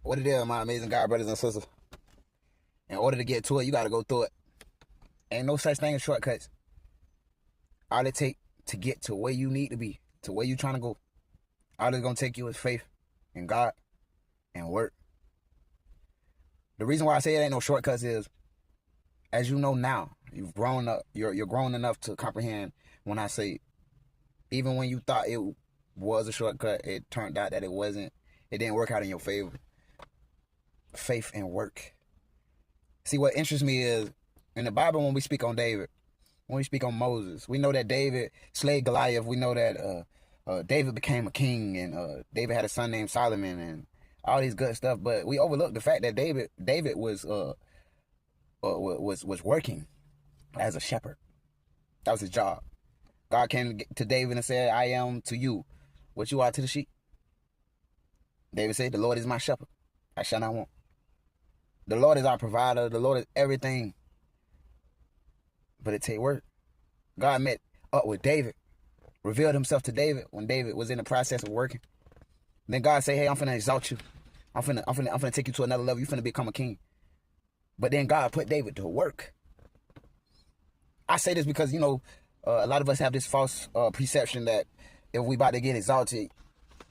What it is, my amazing God brothers and sisters. In order to get to it, you gotta go through it. Ain't no such thing as shortcuts. All it take to get to where you need to be, to where you trying to go, all it's gonna take you is faith in God and work. The reason why I say it ain't no shortcuts is, as you know now, you've grown up. You're grown enough to comprehend when I say, even when you thought it was a shortcut, it turned out that it wasn't. It didn't work out in your favor. Faith and work. See, what interests me is, in the Bible, when we speak on David, when we speak on Moses, we know that David slayed Goliath. We know that David became a king, and David had a son named Solomon, and all these good stuff. But we overlook the fact that David was working as a shepherd. That was his job. God came to David and said, "I am to you what you are to the sheep." David said, "The Lord is my shepherd; I shall not want." The Lord is our provider. The Lord is everything. But it take work. God met up with David, revealed himself to David when David was in the process of working. Then God said, "Hey, I'm finna exalt you. I'm finna take you to another level. You finna become a king." But then God put David to work. I say this because, a lot of us have this false perception that if we about to get exalted,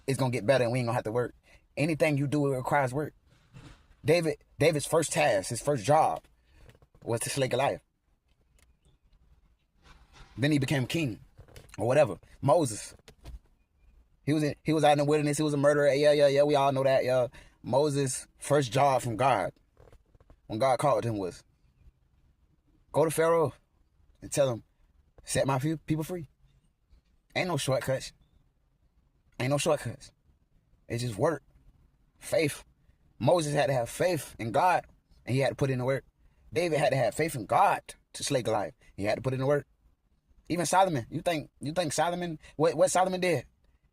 it's gonna get better and we ain't gonna have to work. Anything you do, it requires work. David's first task, his first job, was to slay Goliath. Then he became king, or whatever. Moses, he was out in the wilderness. He was a murderer. Yeah. We all know that. Yeah. Moses' first job from God, when God called him, was go to Pharaoh and tell him, set my people free. Ain't no shortcuts. It's just work, faith. Moses had to have faith in God, and he had to put in the work. David had to have faith in God to slay Goliath. He had to put in the work. Even Solomon, you think Solomon, what Solomon did?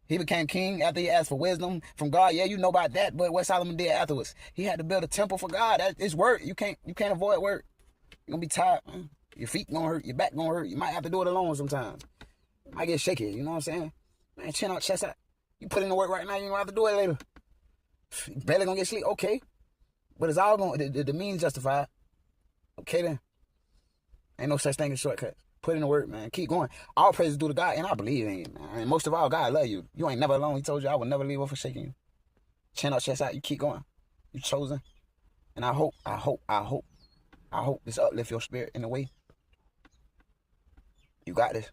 He became king after he asked for wisdom from God. Yeah, you know about that, but what Solomon did afterwards, he had to build a temple for God. It's work. You can't avoid work. You're gonna be tired, man. Your feet gonna hurt, your back gonna hurt. You might have to do it alone sometimes. You might get shaky, you know what I'm saying? Man, chin out, chest out. You put in the work right now, you gonna have to do it later. You barely gonna get sleep, okay. But it's all gonna, the means justified. Okay then. Ain't no such thing as shortcuts. Put in the work, man. Keep going. All praises due to God, and I believe in you, man. And most of all, God love you. You ain't never alone. He told you, "I will never leave or forsake you." Chin up, chest out. You keep going. You chosen. And I hope this uplift your spirit in a way. You got this.